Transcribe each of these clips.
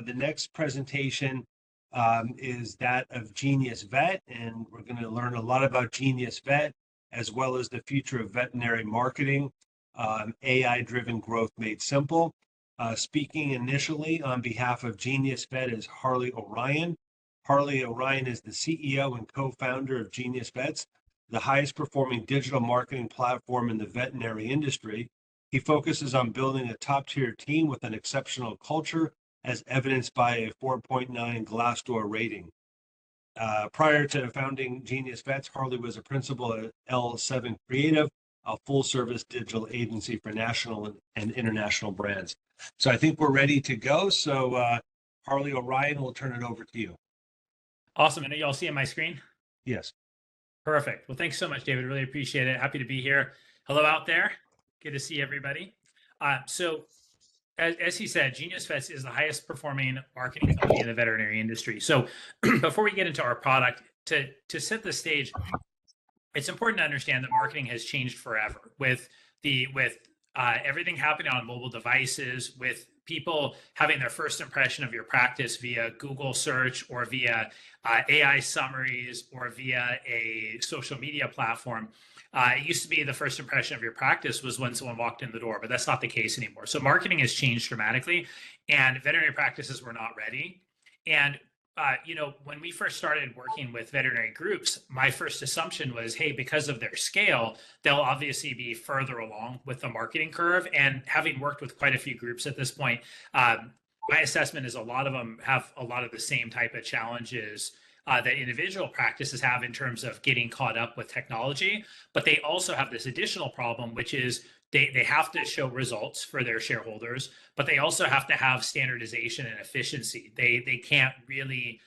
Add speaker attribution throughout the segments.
Speaker 1: The next presentation is that of GeniusVet, and we're going to learn a lot about GeniusVet as well as the future of veterinary marketing, AI-driven growth made simple. Speaking initially on behalf of GeniusVet is Harley Orion. Harley Orion is the CEO and co-founder of GeniusVets, the highest performing digital marketing platform in the veterinary industry. He focuses on building a top-tier team with an exceptional culture, as evidenced by a 4.9 Glassdoor rating. Prior to founding GeniusVets, Harley was a principal at L7 Creative, a full-service digital agency for national and international brands. So I think we're ready to go. So Harley Orion, we'll turn it over to you.
Speaker 2: Awesome. And y'all see my screen?
Speaker 1: Yes.
Speaker 2: Perfect. Well, thanks so much, David. Really appreciate it. Happy to be here. Hello out there. Good to see everybody. So as he said, GeniusVet is the highest performing marketing company in the veterinary industry. So before we get into our product, to set the stage, it's important to understand that marketing has changed forever with everything happening on mobile devices, with people having their first impression of your practice via Google search or via AI summaries or via a social media platform. It used to be the first impression of your practice was when someone walked in the door, but that's not the case anymore. So marketing has changed dramatically, and veterinary practices were not ready. And when we first started working with veterinary groups, my first assumption was, hey, because of their scale, they'll obviously be further along with the marketing curve. And having worked with quite a few groups at this point, my assessment is a lot of them have a lot of the same type of challenges that individual practices have in terms of getting caught up with technology. But they also have this additional problem, which is they have to show results for their shareholders, but they also have to have standardization and efficiency. They can't really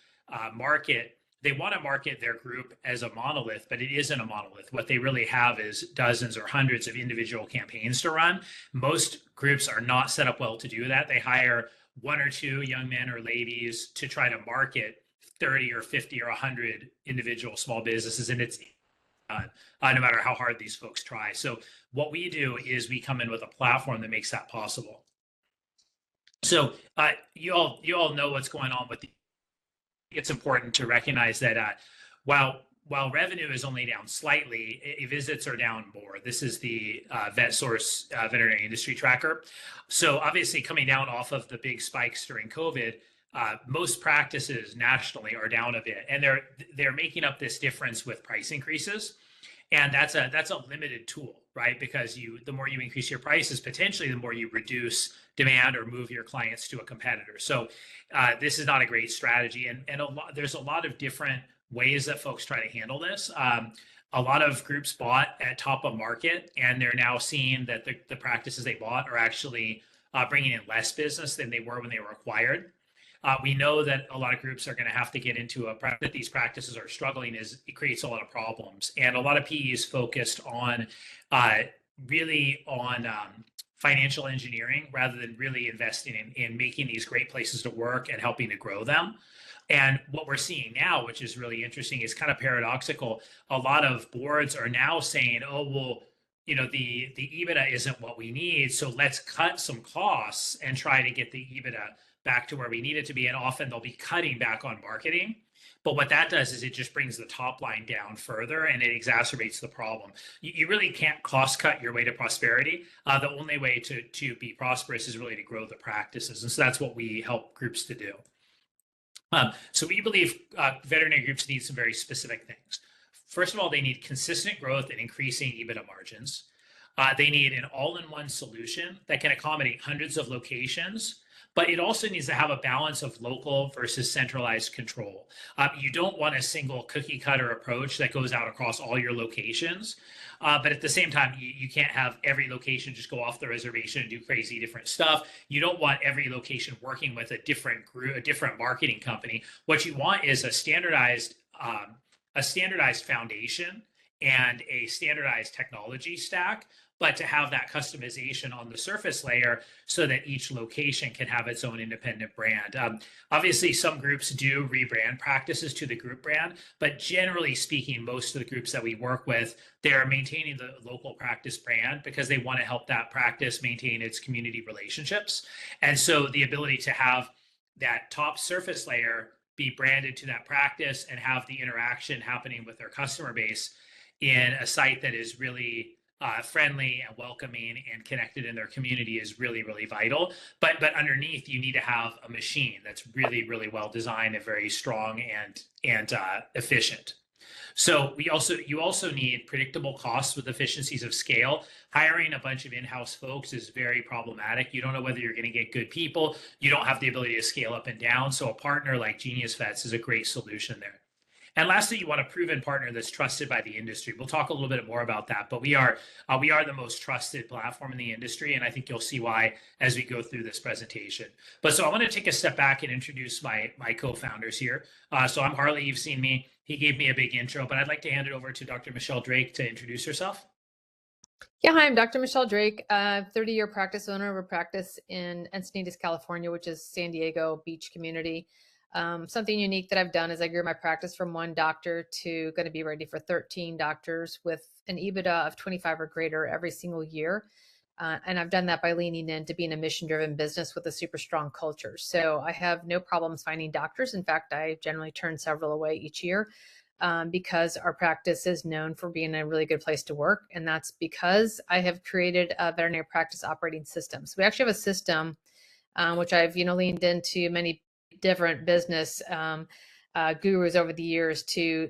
Speaker 2: market. They want to market their group as a monolith, but it isn't a monolith. What they really have is dozens or hundreds of individual campaigns to run. Most groups are not set up well to do that. They hire one or two young men or ladies to try to market 30 or 50 or 100 individual small businesses, and it's no matter how hard these folks try. So what we do is we come in with a platform that makes that possible. So you all know what's going on with it's important to recognize that while revenue is only down slightly, visits are down more. This is the VetSource Veterinary Industry Tracker. So obviously coming down off of the big spikes during COVID, most practices nationally are down a bit, and they're making up this difference with price increases. And that's a limited tool, right? Because the more you increase your prices, potentially the more you reduce demand or move your clients to a competitor. So this is not a great strategy. And there's a lot of different ways that folks try to handle this. A lot of groups bought at top of market, and they're now seeing that the practices they bought are actually bringing in less business than they were when they were acquired. We know that a lot of groups are going to have to get into that these practices are struggling. It creates a lot of problems, and a lot of PEs focused on really on financial engineering rather than really investing in making these great places to work and helping to grow them. And what we're seeing now, which is really interesting, is kind of paradoxical. A lot of boards are now saying, oh, well, the EBITDA isn't what we need, so let's cut some costs and try to get the EBITDA back to where we need it to be. And often they'll be cutting back on marketing. But what that does is it just brings the top line down further, and it exacerbates the problem. You really can't cost cut your way to prosperity. The only way to be prosperous is really to grow the practices. And so that's what we help groups to do. So we believe veterinary groups need some very specific things. First of all, they need consistent growth and increasing EBITDA margins. They need an all-in-one solution that can accommodate hundreds of locations, but it also needs to have a balance of local versus centralized control. You don't want a single cookie cutter approach that goes out across all your locations. But at the same time, you can't have every location just go off the reservation and do crazy different stuff. You don't want every location working with a different group, a different marketing company. What you want is a standardized foundation and a standardized technology stack, but to have that customization on the surface layer so that each location can have its own independent brand. Obviously, some groups do rebrand practices to the group brand, but generally speaking, most of the groups that we work with, they're maintaining the local practice brand because they want to help that practice maintain its community relationships. And so the ability to have that top surface layer be branded to that practice and have the interaction happening with their customer base in a site that is really friendly and welcoming and connected in their community is really, really vital. But underneath, you need to have a machine that's really, really well designed and very strong and efficient. So you also need predictable costs with efficiencies of scale. Hiring a bunch of in-house folks is very problematic. You don't know whether you're going to get good people. You don't have the ability to scale up and down. So a partner like GeniusVets is a great solution there. And lastly, you want a proven partner that's trusted by the industry. We'll talk a little bit more about that, but we are the most trusted platform in the industry, and I think you'll see why as we go through this presentation. But so I want to take a step back and introduce my co-founders here. So I'm Harley. You've seen me. He gave me a big intro, but I'd like to hand it over to Dr. Michelle Drake to introduce herself.
Speaker 3: Yeah, hi, I'm Dr. Michelle Drake, 30-year practice owner of a practice in Encinitas, California, which is San Diego beach community. Something unique that I've done is I grew my practice from 1 doctor to going to be ready for 13 doctors with an EBITDA of 25 or greater every single year. And I've done that by leaning into being a mission-driven business with a super strong culture. So I have no problems finding doctors. In fact, I generally turn several away each year because our practice is known for being a really good place to work. And that's because I have created a veterinary practice operating system. So we actually have a system which I've leaned into many different business gurus over the years to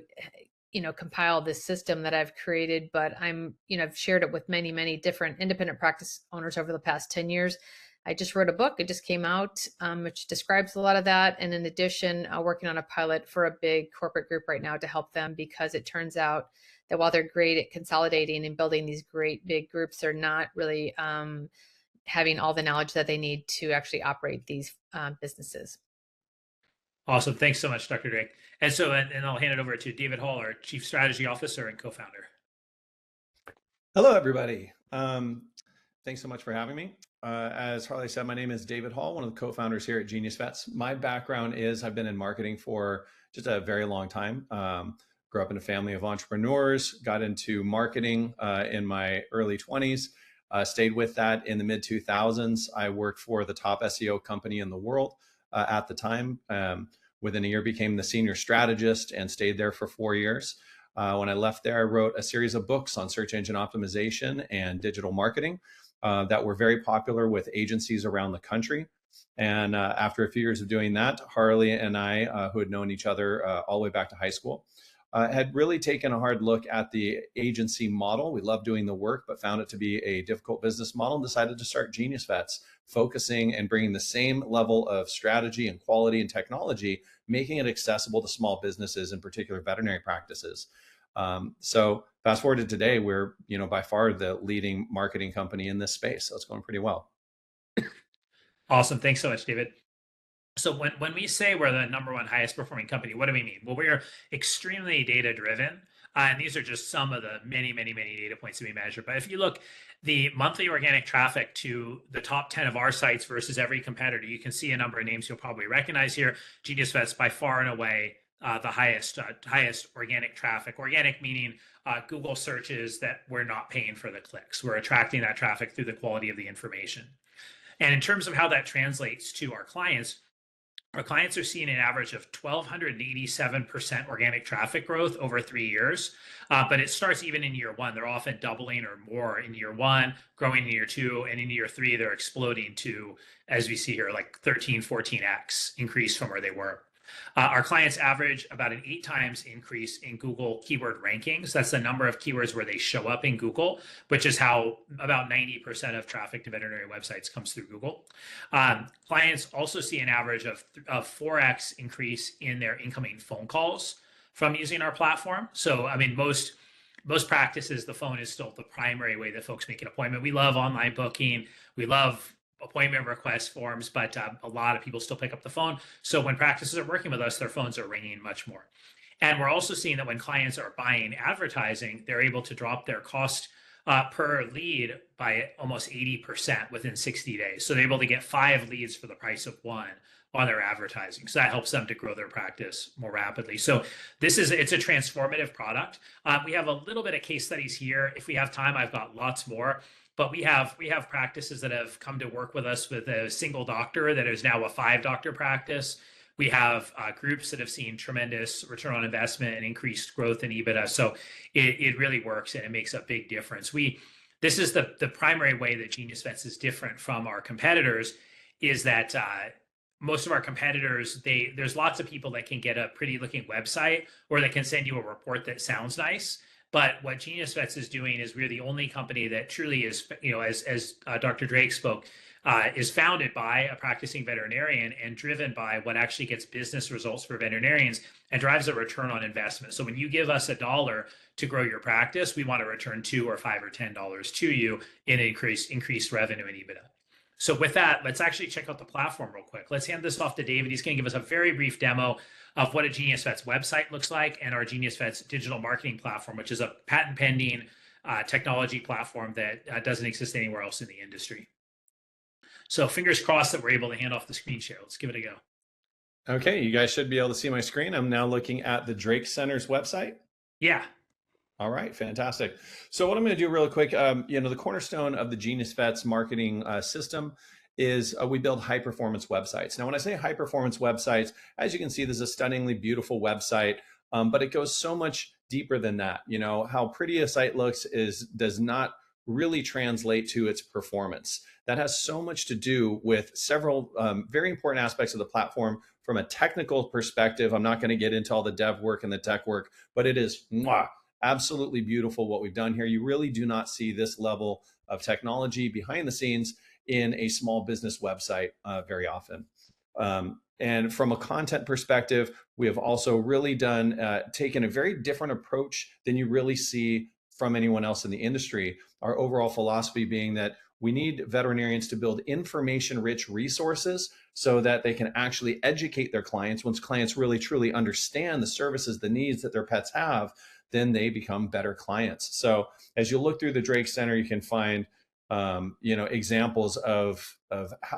Speaker 3: compile this system that I've created, but I've shared it with many different independent practice owners over the past 10 years. I just wrote a book. It just came out, which describes a lot of that. And in addition, working on a pilot for a big corporate group right now to help them, because it turns out that while they're great at consolidating and building these great big groups, they're not really having all the knowledge that they need to actually operate these businesses.
Speaker 2: Awesome. Thanks so much, Dr. Drake. And so, and I'll hand it over to David Hall, our Chief Strategy Officer and co-founder.
Speaker 4: Hello, everybody. Thanks so much for having me. As Harley said, my name is David Hall, one of the co-founders here at GeniusVets. My background is I've been in marketing for just a very long time. Grew up in a family of entrepreneurs, got into marketing in my early 20s, stayed with that in the mid 2000s. I worked for the top SEO company in the world at the time. Within a year, became the senior strategist and stayed there for 4 years. When I left there, I wrote a series of books on search engine optimization and digital marketing that were very popular with agencies around the country. And after a few years of doing that, Harley and I, who had known each other all the way back to high school, had really taken a hard look at the agency model. We loved doing the work, but found it to be a difficult business model and decided to start GeniusVets, focusing and bringing the same level of strategy and quality and technology, making it accessible to small businesses, in particular veterinary practices. So fast forward to today, we're by far the leading marketing company in this space. So it's going pretty well.
Speaker 2: Awesome. Thanks so much, David. So when we say we're the #1 highest performing company, what do we mean? Well, we're extremely data driven. And these are just some of the many data points that we measure. But if you look, the monthly organic traffic to the top 10 of our sites versus every competitor, you can see a number of names you'll probably recognize here. GeniusVet's by far and away the highest organic traffic. Organic meaning Google searches that we're not paying for the clicks. We're attracting that traffic through the quality of the information. And in terms of how that translates to our clients are seeing an average of 1,287% organic traffic growth over 3 years. But it starts even in year 1. They're often doubling or more in year 1, growing in year 2, and in year 3, they're exploding to, as we see here, like 13, 14x increase from where they were. Our clients average about an 8 times increase in Google keyword rankings. That's the number of keywords where they show up in Google, which is how about 90% of traffic to veterinary websites comes through Google. Clients also see an average of 4x increase in their incoming phone calls from using our platform. So, I mean, most practices, the phone is still the primary way that folks make an appointment. We love online booking. We love appointment request forms, but a lot of people still pick up the phone. So when practices are working with us, their phones are ringing much more. And we're also seeing that when clients are buying advertising, they're able to drop their cost per lead by almost 80% within 60 days. So they're able to get 5 leads for the price of 1 on their advertising. So that helps them to grow their practice more rapidly. So it's a transformative product. We have a little bit of case studies here. If we have time, I've got lots more. but we have practices that have come to work with us with a single doctor that is now a 5-doctor practice. We have groups that have seen tremendous return on investment and increased growth in EBITDA. So it really works, and it makes a big difference. This is the primary way that GeniusVets is different from our competitors, is that most of our competitors, there's lots of people that can get a pretty looking website, or that can send you a report that sounds nice. But what GeniusVets is doing is we're the only company that truly is, as Dr. Drake spoke, is founded by a practicing veterinarian and driven by what actually gets business results for veterinarians and drives a return on investment. So when you give us $1 to grow your practice, we want to return $2 or $5 or $10 to you in increased revenue and EBITDA. So with that, let's actually check out the platform real quick. Let's hand this off to David. He's going to give us a very brief demo of what a GeniusVet's website looks like, and our GeniusVet's digital marketing platform, which is a patent pending technology platform that doesn't exist anywhere else in the industry. So fingers crossed that we're able to hand off the screen share. Let's give it a go.
Speaker 4: Okay, you guys should be able to see my screen. I'm now looking at the Drake Center's website.
Speaker 2: Yeah.
Speaker 4: All right, fantastic. So what I'm going to do real quick, the cornerstone of the GeniusVet's marketing system is we build high performance websites. Now, when I say high performance websites, as you can see, there's a stunningly beautiful website, but it goes so much deeper than that. How pretty a site looks does not really translate to its performance. That has so much to do with several very important aspects of the platform from a technical perspective. I'm not going to get into all the dev work and the tech work, but it is absolutely beautiful what we've done here. You really do not see this level of technology behind the scenes in a small business website very often. And from a content perspective, we have also really taken a very different approach than you really see from anyone else in the industry. Our overall philosophy being that we need veterinarians to build information-rich resources so that they can actually educate their clients. Once clients really truly understand the services, the needs that their pets have, then they become better clients. So as you look through the Drake Center, you can find examples of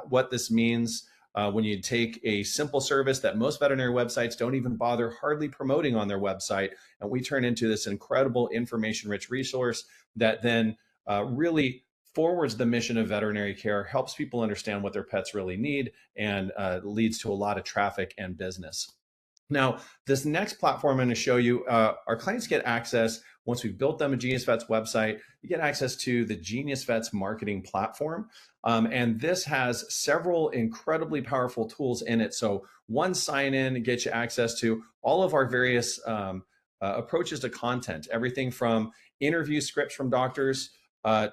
Speaker 4: what this means when you take a simple service that most veterinary websites don't even bother hardly promoting on their website, and we turn into this incredible information-rich resource that then really forwards the mission of veterinary care, helps people understand what their pets really need, and leads to a lot of traffic and business. Now, this next platform I'm going to show you, our clients get access, once we've built them a GeniusVet's website, you get access to the GeniusVet's marketing platform. And this has several incredibly powerful tools in it. So one sign-in gets you access to all of our various approaches to content, everything from interview scripts from doctors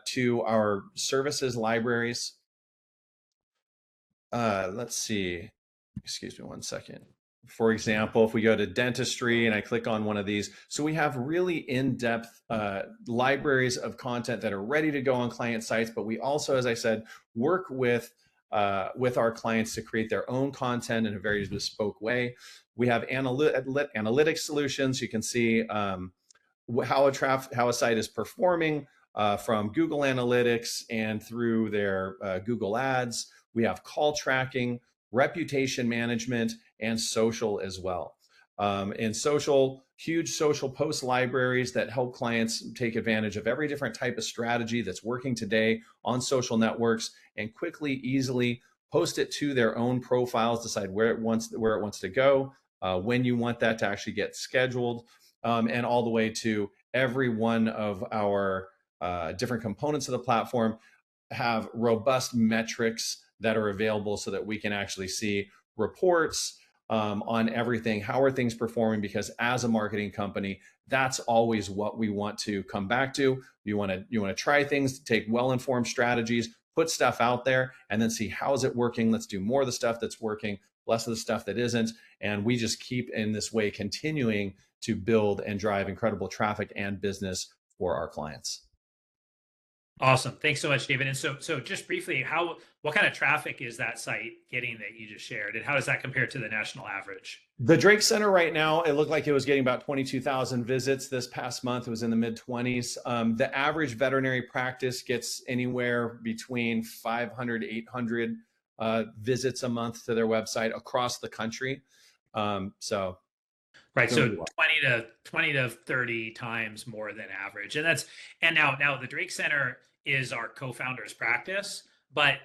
Speaker 4: to our services libraries. Let's see, excuse me one second. For example, if we go to dentistry and I click on one of these, so we have really in-depth libraries of content that are ready to go on client sites, but we also, as I said, work with our clients to create their own content in a very bespoke way. We have analytics solutions. You can see how a site is performing from Google Analytics and through their Google Ads. We have call tracking, reputation management, and social as well. In social, huge social post libraries that help clients take advantage of every different type of strategy that's working today on social networks and quickly, easily post it to their own profiles, decide where it wants to go, when you want that to actually get scheduled, and all the way to every one of our different components of the platform have robust metrics that are available so that we can actually see reports on everything. How are things performing? Because as a marketing company, that's always what we want to come back to. You want to try things, take well-informed strategies, put stuff out there, and then see how is it working. Let's do more of the stuff that's working, less of the stuff that isn't. And we just keep in this way continuing to build and drive incredible traffic and business for our clients.
Speaker 2: Awesome. Thanks so much, David. And so just briefly, what kind of traffic is that site getting that you just shared? And how does that compare to the national average?
Speaker 4: The Drake Center right now, it looked like it was getting about 22,000 visits this past month. It was in the mid-20s. The average veterinary practice gets anywhere between 500, 800 visits a month to their website across the country.
Speaker 2: Right. So 20 to 30 times more than average. And now the Drake Center is our co-founder's practice. But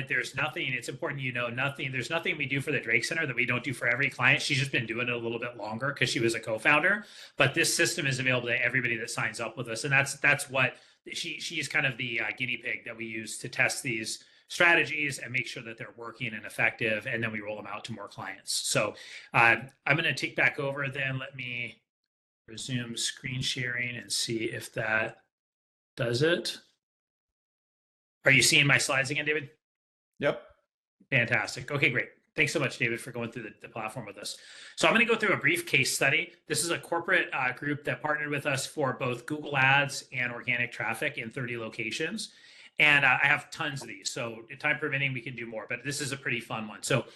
Speaker 2: there's nothing, it's important, there's nothing we do for the Drake Center that we don't do for every client. She's just been doing it a little bit longer because she was a co-founder. But this system is available to everybody that signs up with us. And that's what she's kind of the guinea pig that we use to test these strategies and make sure that they're working and effective. And then we roll them out to more clients. So I'm going to take back over then. Let me resume screen sharing and see if that does it. Are you seeing my slides again, David?
Speaker 4: Yep.
Speaker 2: Fantastic. Okay, great. Thanks so much, David, for going through the platform with us. So I'm going to go through a brief case study. This is a corporate group that partnered with us for both Google Ads and organic traffic in 30 locations. And I have tons of these. So time permitting, we can do more, but this is a pretty fun one. So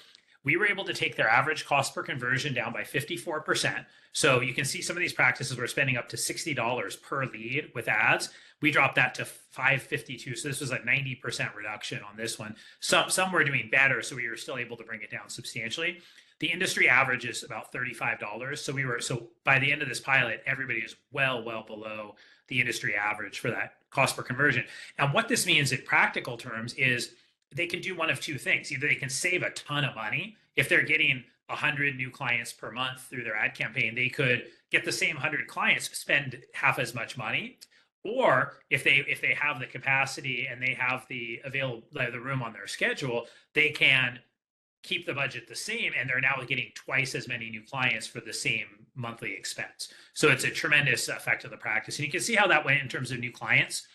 Speaker 2: we were able to take their average cost per conversion down by 54%. So you can see some of these practices were spending up to $60 per lead with ads. We dropped that to $5.52. So this was a 90% reduction on this one. Some were doing better, so we were still able to bring it down substantially. The industry average is about $35. So by the end of this pilot, everybody is well below the industry average for that cost per conversion. And what this means in practical terms is they can do one of two things. Either they can save a ton of money. If they're getting 100 new clients per month through their ad campaign, they could get the same 100 clients, spend half as much money. Or if they have the capacity and they have the room on their schedule, they can keep the budget the same, and they're now getting twice as many new clients for the same monthly expense. So it's a tremendous effect of the practice. And you can see how that went in terms of new clients.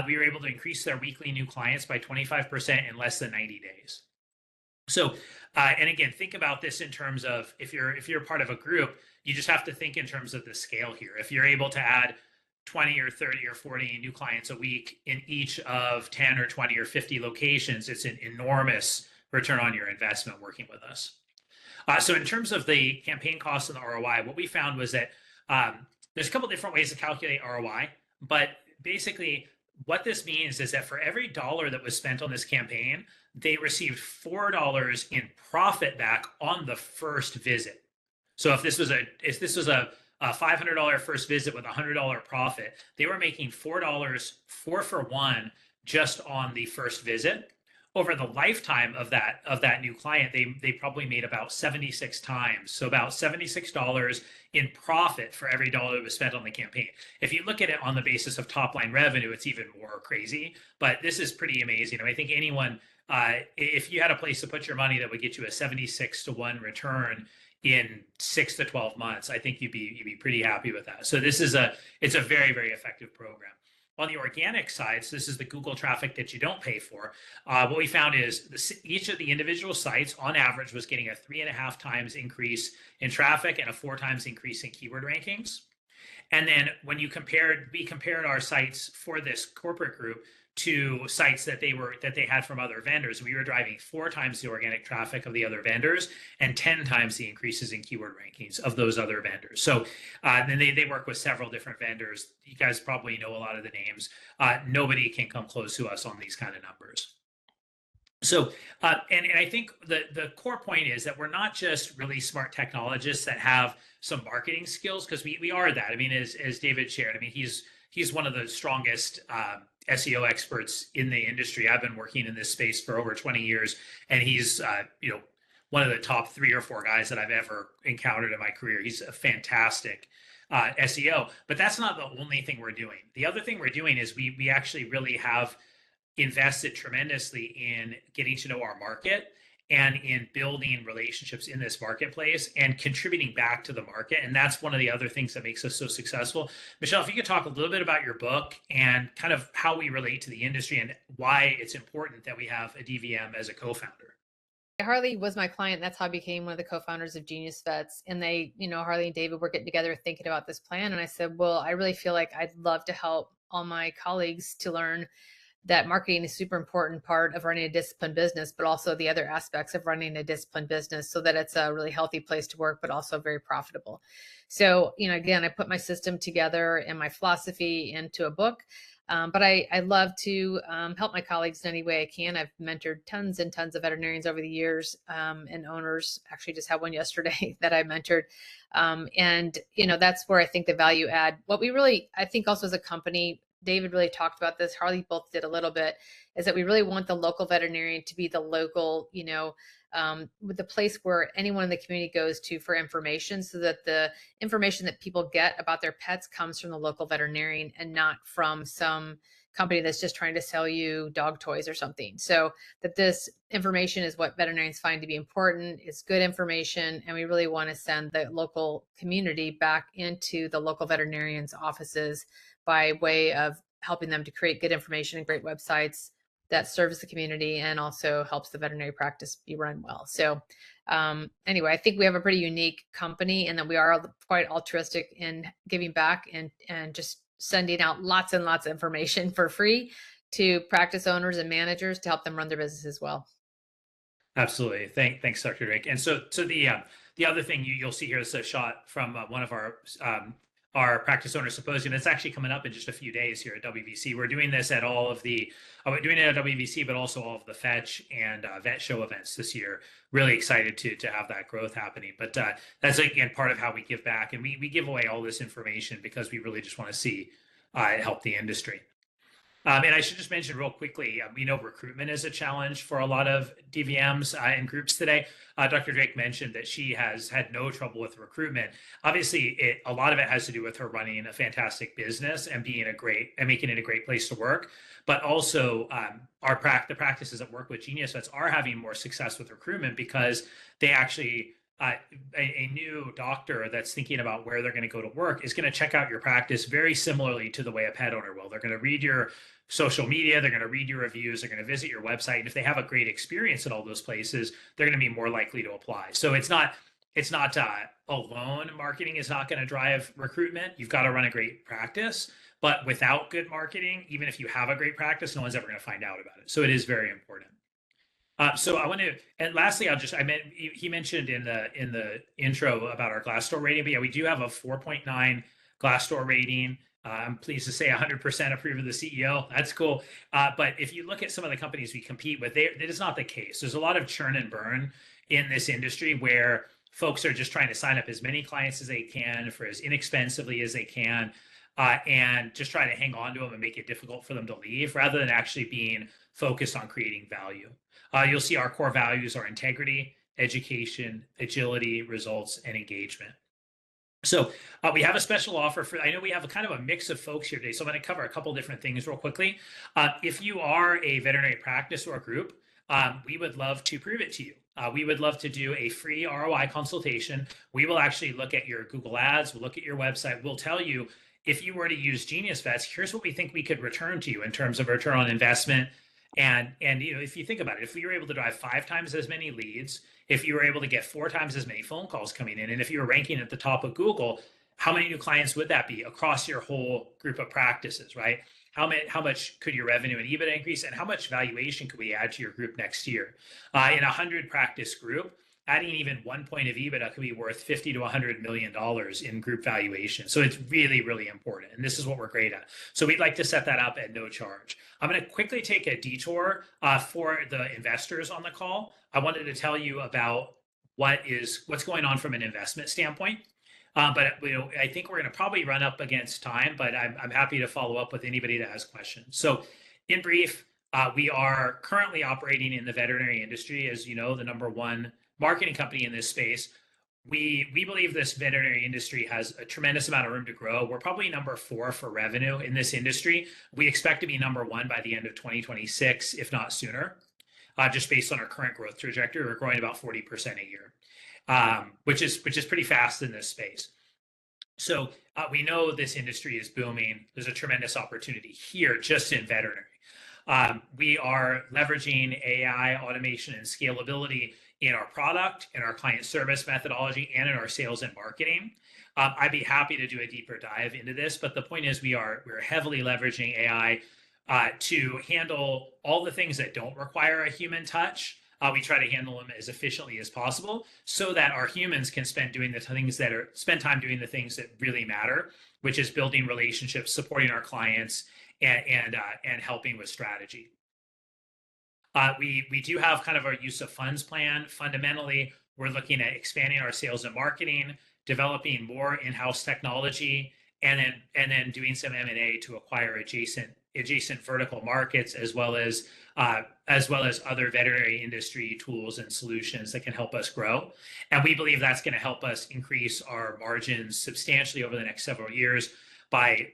Speaker 2: We were able to increase their weekly new clients by 25% in less than 90 days. So, and again, think about this in terms of if you're part of a group, you just have to think in terms of the scale here. If you're able to add 20 or 30 or 40 new clients a week in each of 10 or 20 or 50 locations, it's an enormous return on your investment working with us. So in terms of the campaign costs and the ROI, what we found was that there's a couple different ways to calculate ROI, but basically what this means is that for every dollar that was spent on this campaign, they received $4 in profit back on the first visit. So if this was a $500 first visit with a $100 profit, they were making $4 4 for 1 just on the first visit. Over the lifetime of that new client, they probably made about 76 times. So about $76 in profit for every dollar that was spent on the campaign. If you look at it on the basis of top line revenue, it's even more crazy, but this is pretty amazing. I think anyone, if you had a place to put your money that would get you a 76-to-1 return in 6 to 12 months, I think you'd be pretty happy with that. So it's a very, very effective program. On the organic side, so this is the Google traffic that you don't pay for. What we found is each of the individual sites on average was getting a 3.5 times increase in traffic and a 4 times increase in keyword rankings. And then when we compared our sites for this corporate group to sites that they had from other vendors, we were driving 4 times the organic traffic of the other vendors and 10 times the increases in keyword rankings of those other vendors. So then they work with several different vendors. You guys probably know a lot of the names. Nobody can come close to us on these kind of numbers. So, and I think the core point is that we're not just really smart technologists that have some marketing skills, because we are that. I mean, as David shared, I mean, he's one of the strongest SEO experts in the industry. I've been working in this space for over 20 years, and he's one of the top 3 or 4 guys that I've ever encountered in my career. He's a fantastic SEO, but that's not the only thing we're doing. The other thing we're doing is we actually really have invested tremendously in getting to know our market and in building relationships in this marketplace and contributing back to the market. And that's one of the other things that makes us so successful. Michelle, if you could talk a little bit about your book and kind of how we relate to the industry and why it's important that we have a DVM as a co-founder.
Speaker 3: Harley was my client. That's how I became one of the co-founders of GeniusVets. And they, Harley and David were getting together thinking about this plan. And I said, well, I really feel like I'd love to help all my colleagues to learn that marketing is a super important part of running a disciplined business, but also the other aspects of running a disciplined business so that it's a really healthy place to work, but also very profitable. So, again, I put my system together and my philosophy into a book. But I love to help my colleagues in any way I can. I've mentored tons and tons of veterinarians over the years, and owners. Actually just had one yesterday that I mentored. And that's where I think the value add. What we really, I think also as a company, David really talked about this, Harley both did a little bit, is that we really want the local veterinarian to be the local, with the place where anyone in the community goes to for information, so that the information that people get about their pets comes from the local veterinarian and not from some company that's just trying to sell you dog toys or something. So that this information is what veterinarians find to be important. It's good information, and we really want to send the local community back into the local veterinarians' offices by way of helping them to create good information and great websites that serves the community and also helps the veterinary practice be run well. So anyway, I think we have a pretty unique company, and that we are quite altruistic in giving back and just sending out lots and lots of information for free to practice owners and managers to help them run their business as well.
Speaker 2: Absolutely. Thanks, Dr. Drake. And so the other thing you'll see here is a shot from one of our practice owner symposium. It's actually coming up in just a few days here at WVC. We're doing this at all of the, we're doing it at WVC, but also all of the Fetch and Vet Show events this year. Really excited to have that growth happening. But that's, again, part of how we give back. And we give away all this information because we really just want to see it help the industry. And I should just mention real quickly, we know recruitment is a challenge for a lot of DVMs and groups today. Dr. Drake mentioned that she has had no trouble with recruitment. Obviously, a lot of it has to do with her running a fantastic business and making it a great place to work. But also, the practices that work with GeniusVets are having more success with recruitment because they actually a new doctor that's thinking about where they're going to go to work is going to check out your practice very similarly to the way a pet owner will. They're going to read your social media, they're going to read your reviews, they're going to visit your website, and if they have a great experience in all those places, they're going to be more likely to apply. So it's not alone. Marketing is not going to drive recruitment. You've got to run a great practice, but without good marketing, even if you have a great practice, no one's ever going to find out about it. So it is very important. So I want to, and lastly, he mentioned in the intro about our Glassdoor rating, but yeah, we do have a 4.9 Glassdoor rating. I'm pleased to say 100% approve of the CEO. That's cool. But if you look at some of the companies we compete with, that is not the case. There's a lot of churn and burn in this industry where folks are just trying to sign up as many clients as they can for as inexpensively as they can, and just try to hang on to them and make it difficult for them to leave, rather than actually being focused on creating value. You'll see our core values are integrity, education, agility, results, and engagement. So we have a special offer I know we have a kind of a mix of folks here today, so I'm going to cover a couple different things real quickly. If you are a veterinary practice or a group, we would love to prove it to you. We would love to do a free ROI consultation. We will actually look at your Google Ads, we'll look at your website, we'll tell you, if you were to use GeniusVets, here's what we think we could return to you in terms of return on investment. And if you think about it, if we were able to drive 5 times as many leads, if you were able to get 4 times as many phone calls coming in, and if you were ranking at the top of Google, how many new clients would that be across your whole group of practices, right? How much could your revenue and EBITDA increase, and how much valuation could we add to your group next year? In a 100 practice group, adding even 1 point of EBITDA could be worth $50 to $100 million in group valuation. So it's really, really important. And this is what we're great at. So we'd like to set that up at no charge. I'm going to quickly take a detour for the investors on the call. I wanted to tell you about what's going on from an investment standpoint. But I think we're going to probably run up against time, but I'm happy to follow up with anybody that has questions. So in brief, we are currently operating in the veterinary industry, as you know, the #1 marketing company in this space. We believe this veterinary industry has a tremendous amount of room to grow. We're probably #4 for revenue in this industry. We expect to be #1 by the end of 2026, if not sooner, just based on our current growth trajectory. We're growing about 40% a year, which is pretty fast in this space. So we know this industry is booming. There's a tremendous opportunity here just in veterinary. We are leveraging AI, automation, and scalability in our product, in our client service methodology, and in our sales and marketing. I'd be happy to do a deeper dive into this, but the point is we're heavily leveraging AI to handle all the things that don't require a human touch. We try to handle them as efficiently as possible so that our humans can spend time doing the things that really matter, which is building relationships, supporting our clients, and helping with strategy. We do have kind of our use of funds plan. Fundamentally, we're looking at expanding our sales and marketing, developing more in-house technology, and then doing some M&A to acquire adjacent vertical markets, as well as other veterinary industry tools and solutions that can help us grow. And we believe that's going to help us increase our margins substantially over the next several years by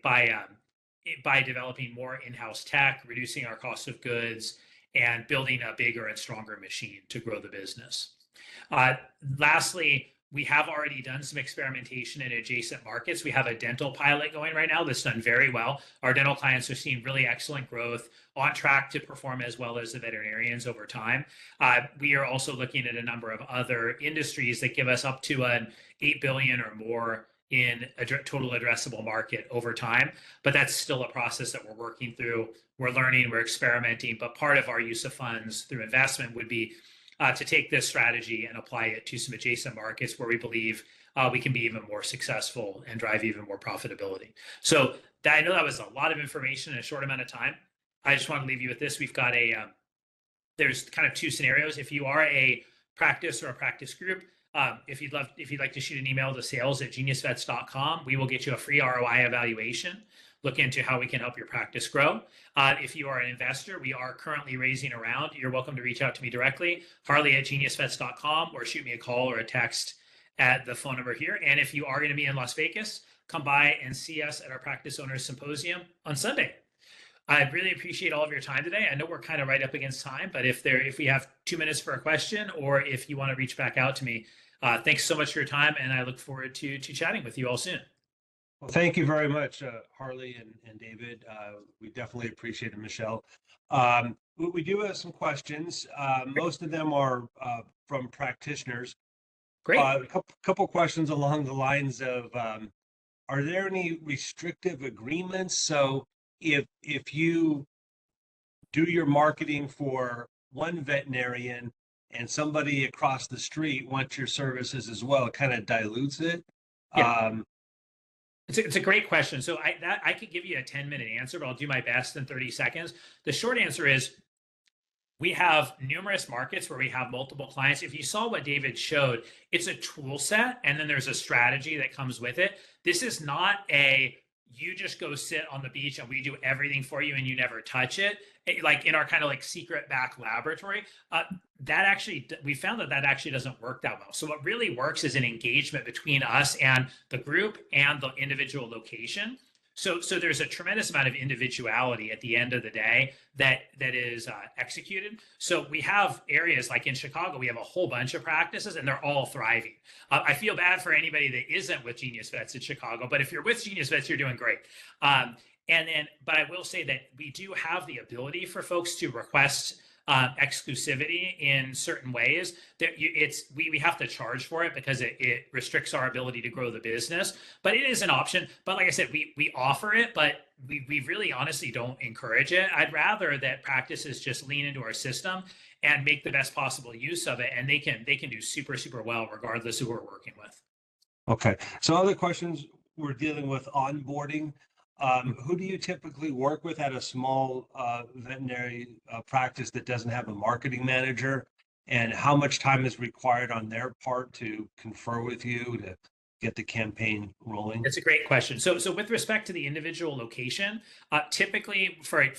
Speaker 2: developing more in-house tech, reducing our cost of goods, and building a bigger and stronger machine to grow the business. Lastly, we have already done some experimentation in adjacent markets. We have a dental pilot going right now that's done very well. Our dental clients are seeing really excellent growth, on track to perform as well as the veterinarians over time. We are also looking at a number of other industries that give us up to an 8 billion or more in a total addressable market over time. But that's still a process that we're working through. We're learning, we're experimenting, but part of our use of funds through investment would be to take this strategy and apply it to some adjacent markets where we believe we can be even more successful and drive even more profitability. So I know that was a lot of information in a short amount of time. I just want to leave you with this. We've got there's kind of two scenarios. If you are a practice or a practice group, if you'd like to shoot an email to sales@geniusvets.com, we will get you a free ROI evaluation. Look into how we can help your practice grow. If you are an investor, we are currently raising a round. You're welcome to reach out to me directly, harley@geniusvets.com, or shoot me a call or a text at the phone number here. And if you are going to be in Las Vegas, come by and see us at our Practice Owners Symposium on Sunday. I really appreciate all of your time today. I know we're kind of right up against time, but if we have 2 minutes for a question, or if you want to reach back out to me, thanks so much for your time, and I look forward to chatting with you all soon.
Speaker 1: Well, thank you very much, Harley and David. We definitely appreciate it, Michelle. We do have some questions. Most of them are from practitioners.
Speaker 2: Great.
Speaker 1: A couple questions along the lines of, are there any restrictive agreements? So if you do your marketing for one veterinarian and somebody across the street wants your services as well, it kind of dilutes it.
Speaker 2: Yeah. It's a great question. So I could give you a 10-minute answer, but I'll do my best in 30 seconds. The short answer is we have numerous markets where we have multiple clients. If you saw what David showed, it's a tool set, and then there's a strategy that comes with it. This is not you just go sit on the beach and we do everything for you and you never touch it, like in our kind of like secret back laboratory. We found that actually doesn't work that well. So what really works is an engagement between us and the group and the individual location. So there's a tremendous amount of individuality at the end of the day that is executed. So we have areas like in Chicago, we have a whole bunch of practices and they're all thriving. I feel bad for anybody that isn't with GeniusVets in Chicago, but if you're with GeniusVets, you're doing great. But I will say that we do have the ability for folks to request exclusivity in certain ways. That we have to charge for it because it restricts our ability to grow the business. But it is an option. But like I said, we offer it, but we really honestly don't encourage it. I'd rather that practices just lean into our system and make the best possible use of it, and they can do super, super well regardless of who we're working with.
Speaker 1: Okay. So other questions, we're dealing with onboarding. Who do you typically work with at a small veterinary practice that doesn't have a marketing manager? And how much time is required on their part to confer with you to get the campaign rolling?
Speaker 2: That's a great question. So with respect to the individual location, typically for an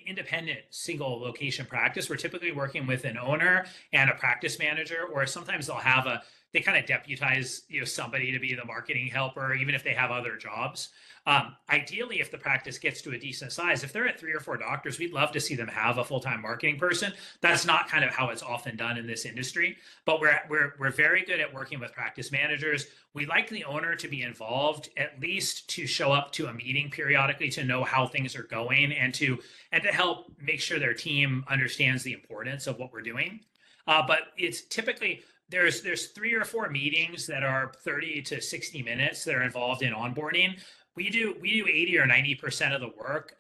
Speaker 2: independent single location practice, we're typically working with an owner and a practice manager, or sometimes they kind of deputize somebody to be the marketing helper, even if they have other jobs. Ideally, if the practice gets to a decent size, if they're at 3 or 4 doctors, we'd love to see them have a full-time marketing person. That's not kind of how it's often done in this industry, but we're very good at working with practice managers. We like the owner to be involved, at least to show up to a meeting periodically to know how things are going and to help make sure their team understands the importance of what we're doing. But it's typically there's 3 or 4 meetings that are 30 to 60 minutes that are involved in onboarding. We do 80 or 90% of the work,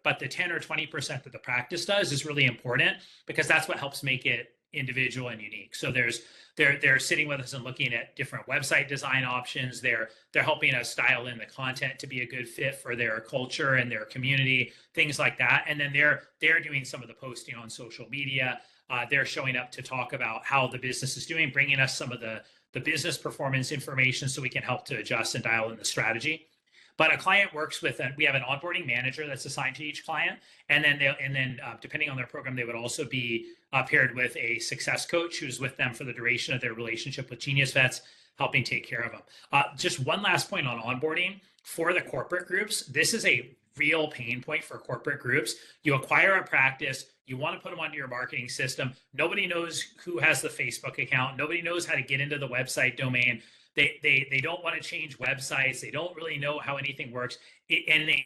Speaker 2: but the 10 or 20% that the practice does is really important because that's what helps make it individual and unique. So they're sitting with us and looking at different website design options. They're helping us style in the content to be a good fit for their culture and their community, things like that. And then they're doing some of the posting on social media. They're showing up to talk about how the business is doing, bringing us some of the business performance information so we can help to adjust and dial in the strategy. But a client works with, we have an onboarding manager that's assigned to each client. And then depending on their program, they would also be paired with a success coach who's with them for the duration of their relationship with GeniusVets, helping take care of them. Just one last point on onboarding for the corporate groups. This is a real pain point for corporate groups. You acquire a practice, you want to put them onto your marketing system. Nobody knows who has the Facebook account. Nobody knows how to get into the website domain. They don't want to change websites. They don't really know how anything works. And they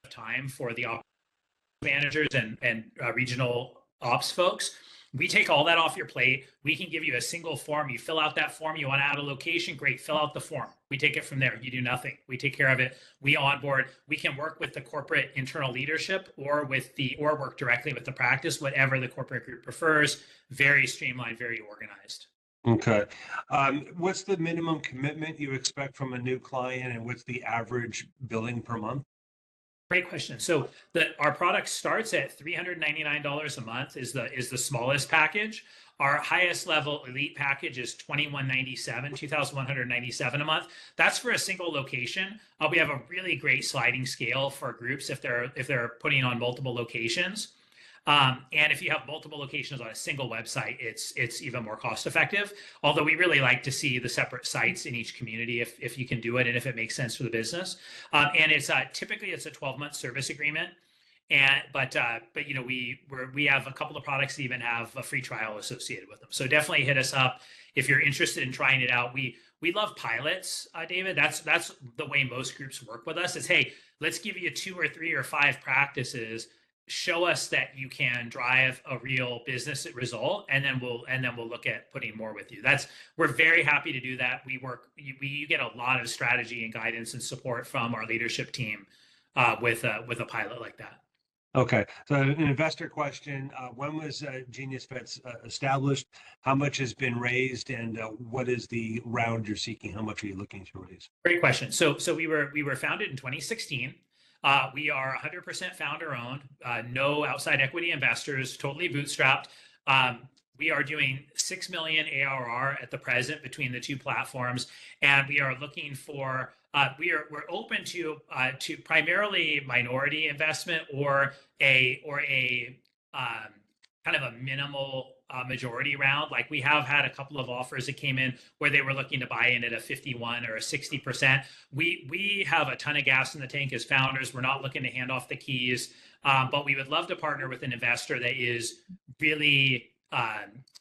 Speaker 2: have time for the ops managers and regional ops folks. We take all that off your plate. We can give you a single form. You fill out that form. You want to add a location? Great. Fill out the form. We take it from there. You do nothing. We take care of it. We onboard. We can work with the corporate internal leadership or work directly with the practice, whatever the corporate group prefers. Very streamlined, very organized.
Speaker 1: Okay. What's the minimum commitment you expect from a new client, and what's the average billing per month?
Speaker 2: Great question. So our product starts at $399 a month is the smallest package. Our highest level elite package is $2,197 a month. That's for a single location. We have a really great sliding scale for groups if they're putting on multiple locations. And if you have multiple locations on a single website, it's even more cost effective. Although we really like to see the separate sites in each community if you can do it and if it makes sense for the business. And it's typically it's a 12-month service agreement. But you know we have a couple of products that even have a free trial associated with them. So definitely hit us up if you're interested in trying it out. We love pilots, David. That's the way most groups work with us. Is hey, let's give you 2 or 3 or 5 practices. Show us that you can drive a real business result, and then we'll look at putting more with you. We're very happy to do that. You get a lot of strategy and guidance and support from our leadership team with a pilot like that.
Speaker 1: Okay, so an investor question: when was GeniusVets established? How much has been raised, and what is the round you're seeking? How much are you looking to raise?
Speaker 2: Great question. So we were founded in 2016. We are 100% founder owned, no outside equity investors, totally bootstrapped. We are doing 6 million ARR at the present between the 2 platforms, and we are looking for we're open to primarily minority investment or a kind of a minimal majority round. Like we have had a couple of offers that came in where they were looking to buy in at a 51 or a 60%. We have a ton of gas in the tank as founders. We're not looking to hand off the keys, but we would love to partner with an investor that is really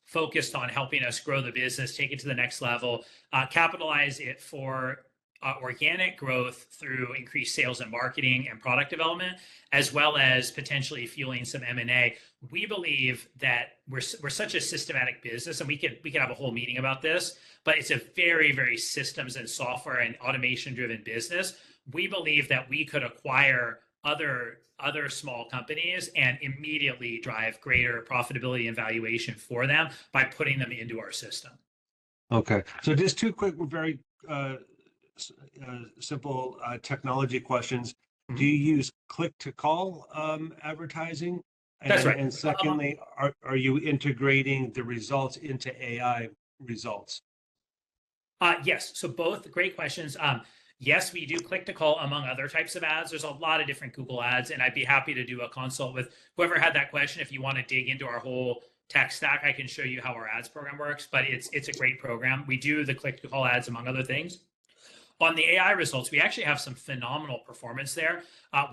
Speaker 2: focused on helping us grow the business, take it to the next level, capitalize it for organic growth through increased sales and marketing and product development, as well as potentially fueling some M&A. We believe that we're such a systematic business, and we could have a whole meeting about this, but it's a very, very systems and software and automation driven business. We believe that we could acquire other small companies and immediately drive greater profitability and valuation for them by putting them into our system. Okay, so just 2 quick, very simple technology questions. Do you use click-to-call advertising? That's right. And secondly, are you integrating the results into AI results? Yes. So both great questions. Yes, we do click-to-call among other types of ads. There's a lot of different Google ads, and I'd be happy to do a consult with whoever had that question. If you want to dig into our whole tech stack, I can show you how our ads program works, but it's a great program. We do the click-to-call ads among other things. On the AI results, we actually have some phenomenal performance there. So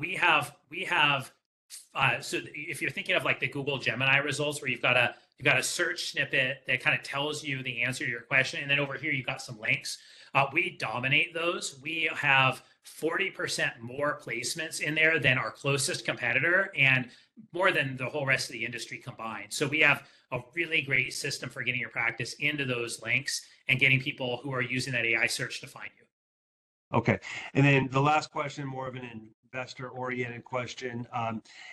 Speaker 2: if you're thinking of like the Google Gemini results, where you've got a search snippet that kind of tells you the answer to your question, and then over here you've got some links. We dominate those. We have 40% more placements in there than our closest competitor, and more than the whole rest of the industry combined. So we have a really great system for getting your practice into those links and getting people who are using that AI search to find you. Okay. And then the last question, more of an
Speaker 1: investor-oriented question.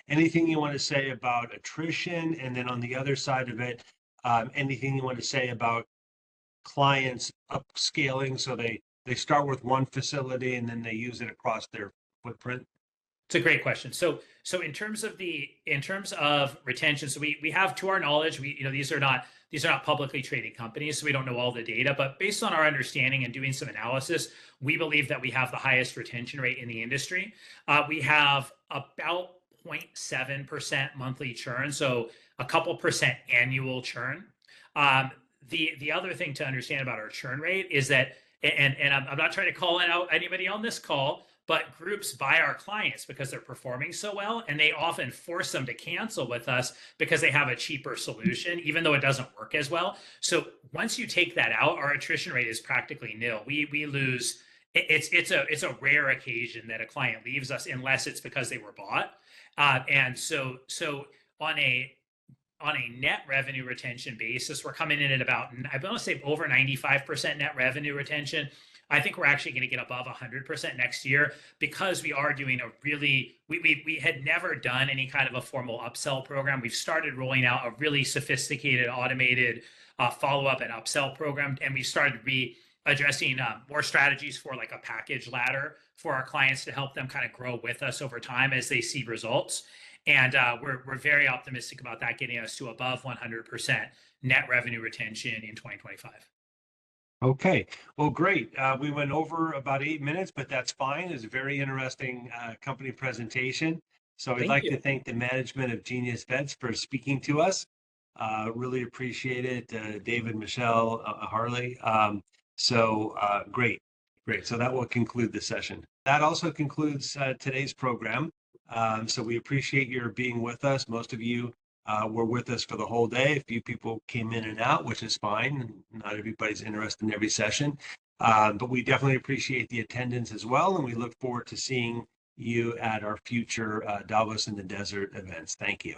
Speaker 1: Anything you want to say about attrition? And then on the other side of it, anything you want to say about clients upscaling, so they start with one facility and then they use it across their footprint?
Speaker 2: It's a great question. So in terms of retention, so we have, to our knowledge, these are not publicly traded companies, so we don't know all the data, but based on our understanding and doing some analysis, we believe that we have the highest retention rate in the industry. We have about 0.7% monthly churn, so a couple percent annual churn. The other thing to understand about our churn rate is that, and I'm not trying to call out anybody on this call, but groups buy our clients because they're performing so well, and they often force them to cancel with us because they have a cheaper solution, even though it doesn't work as well. So once you take that out, our attrition rate is practically nil. We lose. It's a rare occasion that a client leaves us unless it's because they were bought. And so on a net revenue retention basis, we're coming in at about, I want to say, over 95% net revenue retention. I think we're actually going to get above 100% next year because we are doing we had never done any kind of a formal upsell program. We've started rolling out a really sophisticated automated follow-up and upsell program, and we started addressing more strategies for like a package ladder for our clients to help them kind of grow with us over time as they see results. And we're very optimistic about that getting us to above 100% net revenue retention in 2025.
Speaker 1: Okay, well, great. We went over about 8 minutes, but that's fine. It's a very interesting company presentation. So I'd like to thank the management of GeniusVets for speaking to us. Really appreciate it, David, Michelle, Harley. Great. So that will conclude the session. That also concludes today's program. So we appreciate your being with us. Most of you were with us for the whole day. A few people came in and out, which is fine. Not everybody's interested in every session. But we definitely appreciate the attendance as well. And we look forward to seeing you at our future Davos in the Desert events. Thank you.